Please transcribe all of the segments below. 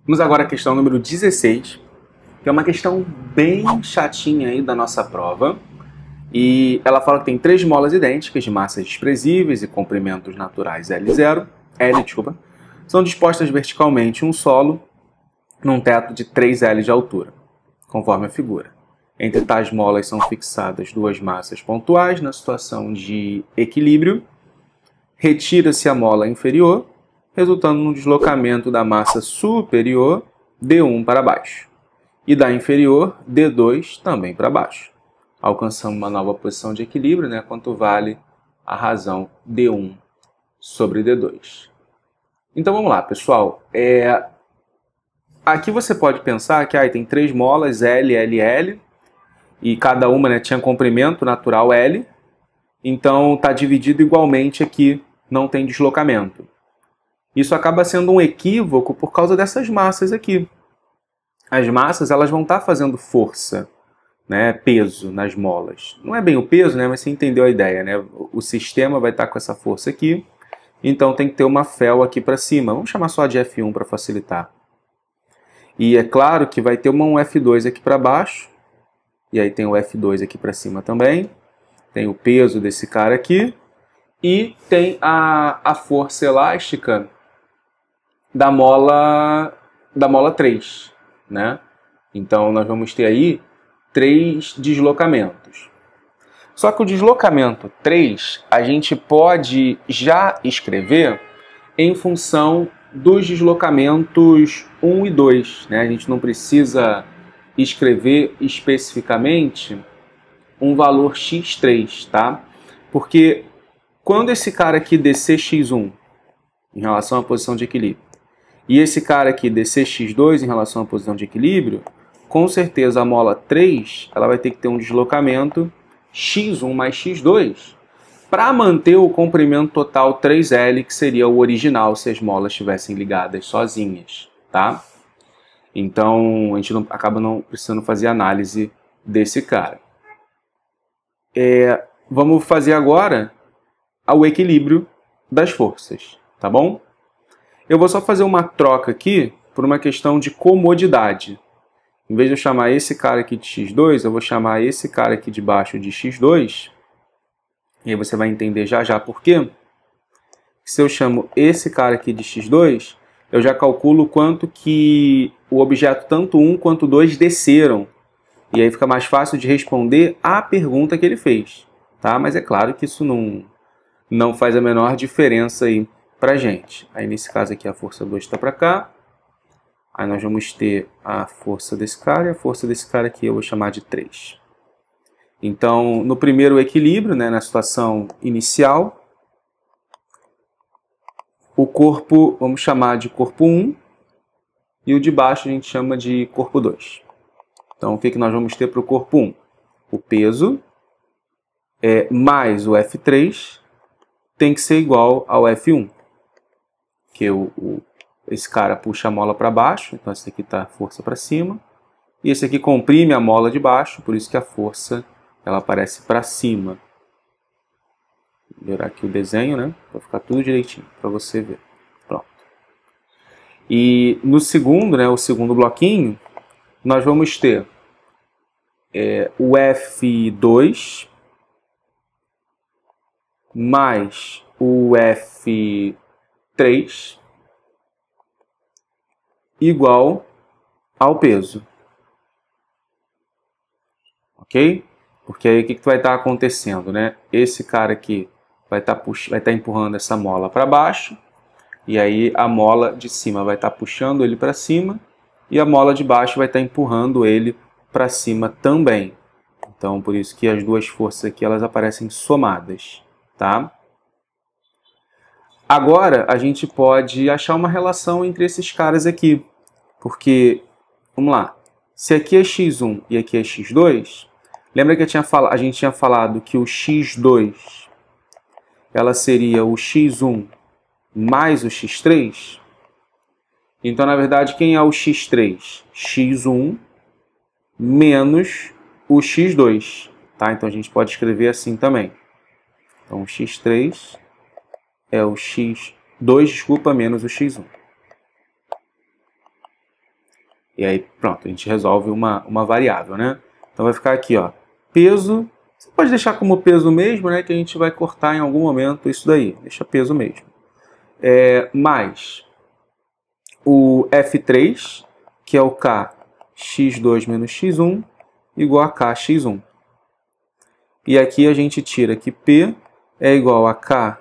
Vamos agora à questão número 16, que é uma questão bem chatinha aí da nossa prova. E ela fala que tem 3 molas idênticas de massas desprezíveis e comprimentos naturais L, são dispostas verticalmente em um solo num teto de 3 L de altura, conforme a figura. Entre tais molas são fixadas 2 massas pontuais na situação de equilíbrio. Retira-se a mola inferior, resultando no deslocamento da massa superior D1 para baixo e da inferior D2 também para baixo. Alcançamos uma nova posição de equilíbrio, né? Quanto vale a razão D1 sobre D2. Então vamos lá, pessoal. Aqui você pode pensar que tem 3 molas L, L, L, e cada uma, né, tinha comprimento natural L, então está dividido igualmente aqui, não tem deslocamento. Isso acaba sendo um equívoco por causa dessas massas aqui. As massas elas vão estar fazendo força, né, peso nas molas. Não é bem o peso, né, mas você entendeu a ideia, né? O sistema vai estar com essa força aqui, então tem que ter uma fel aqui para cima. Vamos chamar só de F1 para facilitar. E é claro que vai ter um F2 aqui para baixo, e aí tem o F2 aqui para cima também. Tem o peso desse cara aqui, e tem a força elástica da mola 3, né? Então nós vamos ter aí 3 deslocamentos. Só que o deslocamento 3 a gente pode já escrever em função dos deslocamentos 1 e 2, né? A gente não precisa escrever especificamente um valor x3, tá? Porque quando esse cara aqui descer x1 em relação à posição de equilíbrio e esse cara aqui descer x2 em relação à posição de equilíbrio, com certeza a mola 3 ela vai ter que ter um deslocamento x1 mais x2 para manter o comprimento total 3L, que seria o original se as molas estivessem ligadas sozinhas, tá? Então a gente acaba não precisando fazer análise desse cara. Vamos fazer agora o equilíbrio das forças, tá bom? Eu vou só fazer uma troca aqui por uma questão de comodidade. Em vez de eu chamar esse cara aqui de x2, eu vou chamar esse cara aqui de baixo de x2. E aí você vai entender já já por quê. Se eu chamo esse cara aqui de x2, eu já calculo quanto que o objeto tanto 1 quanto 2 desceram. E aí fica mais fácil de responder a pergunta que ele fez, tá? Mas é claro que isso não faz a menor diferença aí pra gente. Aí nesse caso aqui a força 2 está para cá. Aí nós vamos ter a força desse cara e a força desse cara aqui eu vou chamar de 3. Então, no primeiro equilíbrio, né, na situação inicial, o corpo vamos chamar de corpo 1 e o de baixo a gente chama de corpo 2. Então, o que nós vamos ter para o corpo 1? O peso mais o F3 tem que ser igual ao F1. Porque esse cara puxa a mola para baixo, então esse aqui está a força para cima. E esse aqui comprime a mola de baixo, por isso que a força ela aparece para cima. Vou melhorar aqui o desenho, né? Para ficar tudo direitinho, para você ver. Pronto. E no segundo, né, o segundo bloquinho, nós vamos ter o F2 mais o F3 igual ao peso. Ok? Porque aí o que vai estar acontecendo, né? Esse cara aqui vai estar empurrando essa mola para baixo, e aí a mola de cima vai estar puxando ele para cima, e a mola de baixo vai estar empurrando ele para cima também. Então, por isso que as duas forças aqui elas aparecem somadas, tá? Agora, a gente pode achar uma relação entre esses caras aqui, porque, vamos lá, se aqui é x1 e aqui é x2, lembra que a gente tinha falado que o x2 ela seria o x1 mais o x3? Então, na verdade, quem é o x3? x1 menos o x2. Tá? Então, a gente pode escrever assim também. Então, o x3 é o x2, menos o x1. E aí, pronto, a gente resolve uma variável, né? Então vai ficar aqui, ó, peso. Você pode deixar como peso mesmo, né? Que a gente vai cortar em algum momento isso daí. Deixa peso mesmo. Mais o F3, que é o K x2 menos x1, igual a K x1. E aqui a gente tira que P é igual a K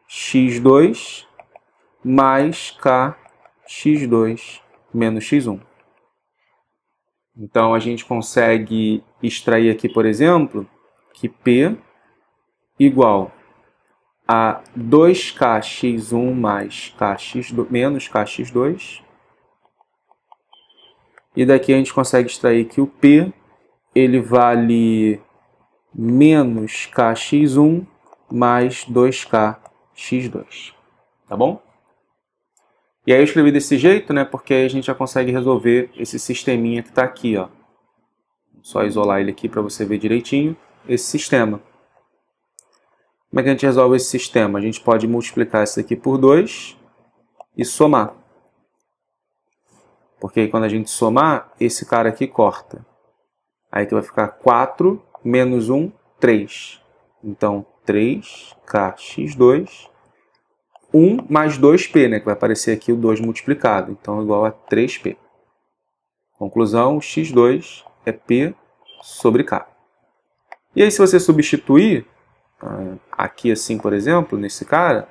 x2 mais K x2 menos x1. Então, a gente consegue extrair aqui, por exemplo, que P igual a 2kx1 mais kx2, menos kx2. E daqui a gente consegue extrair que o P ele vale menos kx1 mais 2kx2. Tá bom? E aí eu escrevi desse jeito, né? Porque aí a gente já consegue resolver esse sisteminha que está aqui, ó. Só isolar ele aqui para você ver direitinho esse sistema. Como é que a gente resolve esse sistema? A gente pode multiplicar isso aqui por 2 e somar. Porque aí quando a gente somar, esse cara aqui corta. Aí que vai ficar 4 menos 1, 3. Então, 3kx2, 1 mais 2p, né? Que vai aparecer aqui o 2 multiplicado. Então, igual a 3p. Conclusão, x2 é p sobre k. E aí, se você substituir, aqui assim, por exemplo, nesse cara,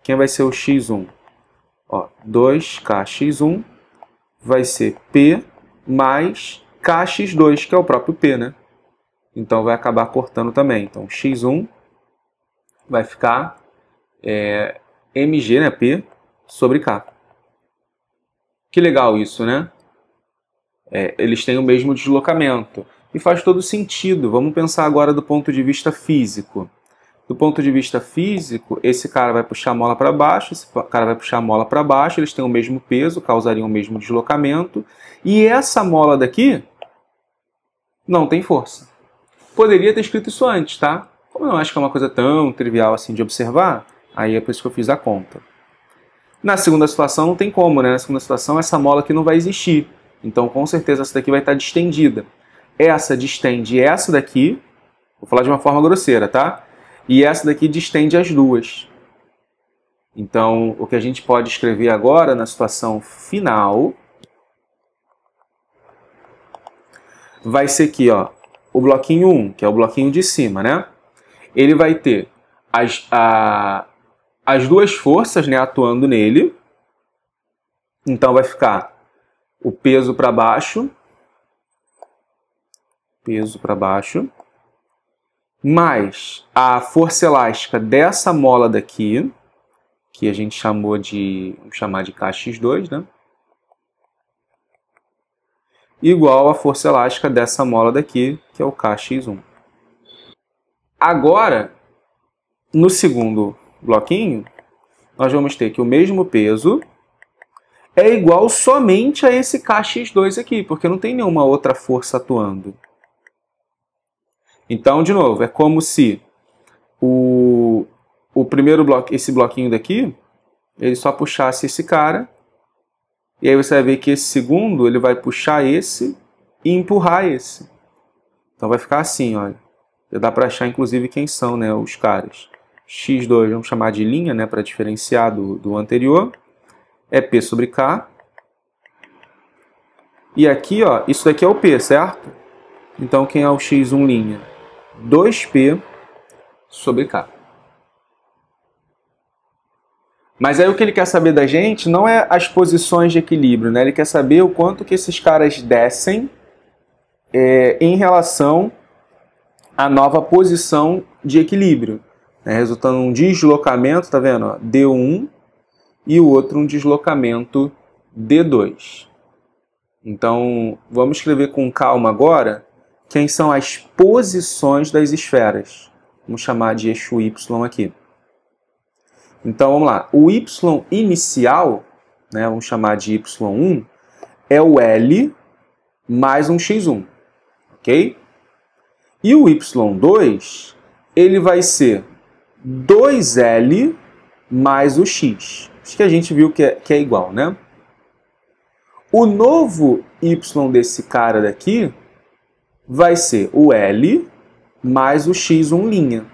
quem vai ser o x1? Ó, 2kx1 vai ser p mais kx2, que é o próprio p, né? Então, vai acabar cortando também. Então, x1 vai ficar mg, né, p, sobre k. Que legal isso, né? Eles têm o mesmo deslocamento. E faz todo sentido. Vamos pensar agora do ponto de vista físico. Do ponto de vista físico, esse cara vai puxar a mola para baixo, esse cara vai puxar a mola para baixo, eles têm o mesmo peso, causariam o mesmo deslocamento. E essa mola daqui não tem força. Poderia ter escrito isso antes, tá? Como eu não acho que é uma coisa tão trivial assim de observar, aí é por isso que eu fiz a conta. Na segunda situação não tem como, né? Na segunda situação essa mola aqui não vai existir. Então com certeza essa daqui vai estar distendida. Essa distende essa daqui, vou falar de uma forma grosseira, tá? E essa daqui distende as duas. Então o que a gente pode escrever agora na situação final vai ser aqui, ó, o bloquinho 1, que é o bloquinho de cima, né? Ele vai ter as duas forças, né, atuando nele. Então vai ficar o peso para baixo, mais a força elástica dessa mola daqui, que a gente chamou de, vamos chamar de kx2, né? Igual a força elástica dessa mola daqui, que é o kx1. Agora, no segundo bloquinho, nós vamos ter que o mesmo peso é igual somente a esse kx2 aqui, porque não tem nenhuma outra força atuando. Então, de novo, é como se o primeiro bloco, esse bloquinho daqui, ele só puxasse esse cara, e aí você vai ver que esse segundo, ele vai puxar esse e empurrar esse. Então vai ficar assim, olha. Já dá para achar, inclusive, quem são, né, os caras. x2, vamos chamar de linha, né, para diferenciar do anterior. É P sobre K. E aqui, ó, isso daqui é o P, certo? Então, quem é o x1 linha? 2P sobre K. Mas aí o que ele quer saber da gente não é as posições de equilíbrio, né? Ele quer saber o quanto que esses caras descem em relação à nova posição de equilíbrio, né? Resultando em um deslocamento, tá vendo? Ó, D1 e o outro um deslocamento D2. Então, vamos escrever com calma agora quem são as posições das esferas. Vamos chamar de eixo Y aqui. Então, vamos lá. O Y inicial, né, vamos chamar de Y1, é o L mais um X1. Ok? E o Y2, ele vai ser 2L mais o X. Acho que a gente viu que é igual, né? O novo y desse cara daqui vai ser o L mais o x1'.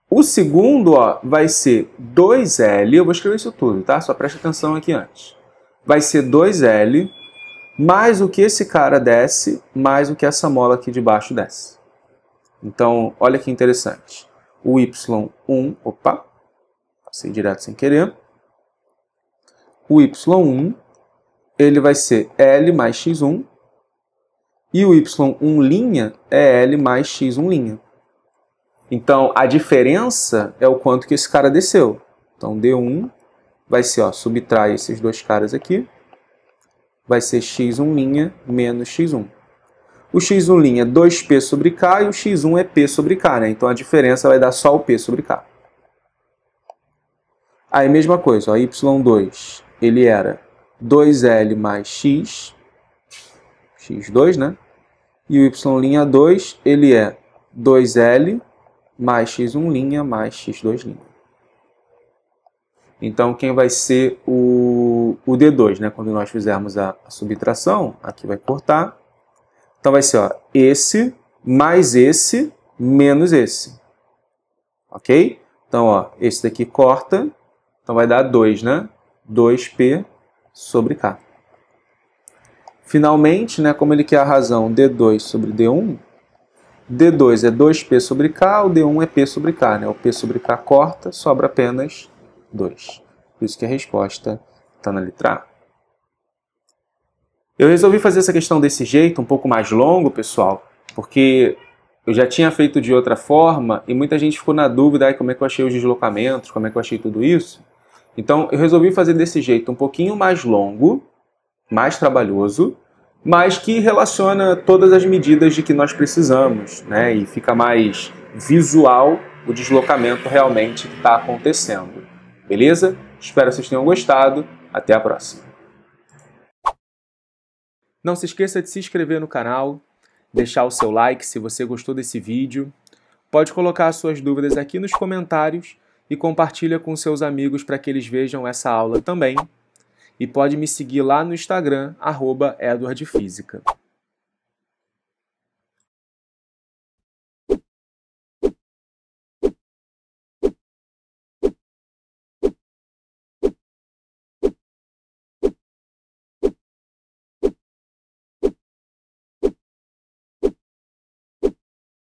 O segundo, ó, vai ser 2L, eu vou escrever isso tudo, tá? Só preste atenção aqui antes. Vai ser 2L mais o que esse cara desce, mais o que essa mola aqui de baixo desce. Então, olha que interessante. O y1, opa, passei direto sem querer. O y1, ele vai ser L mais x1, e o y1' é L mais x1'. Então, a diferença é o quanto que esse cara desceu. Então, D1 vai ser, ó, subtrai esses dois caras aqui, vai ser x1' menos x1. O x1' é 2p sobre k e o x1 é p sobre k, né? Então, a diferença vai dar só o p sobre k. Aí, mesma coisa, ó, y2, ele era 2L mais x, x2, né? E o y'2, ele é 2L mais x1' mais x2'. Então, quem vai ser o D2, né? Quando nós fizermos a subtração, aqui vai cortar. Então, vai ser, ó, esse mais esse menos esse. Ok? Então, ó, esse daqui corta. Então, vai dar 2, né? 2p sobre k. Finalmente, né, como ele quer a razão D2 sobre D1, D2 é 2p sobre k, o D1 é p sobre k, né? O p sobre k corta, sobra apenas 2. Por isso que a resposta está na letra A. Eu resolvi fazer essa questão desse jeito, um pouco mais longo, pessoal, porque eu já tinha feito de outra forma e muita gente ficou na dúvida, como é que eu achei os deslocamentos, como é que eu achei tudo isso. Então, eu resolvi fazer desse jeito um pouquinho mais longo, mais trabalhoso, mas que relaciona todas as medidas de que nós precisamos, né? E fica mais visual o deslocamento realmente que está acontecendo. Beleza? Espero que vocês tenham gostado. Até a próxima. Não se esqueça de se inscrever no canal, deixar o seu like se você gostou desse vídeo. Pode colocar suas dúvidas aqui nos comentários e compartilha com seus amigos para que eles vejam essa aula também. E pode me seguir lá no Instagram, @EdwardFísica.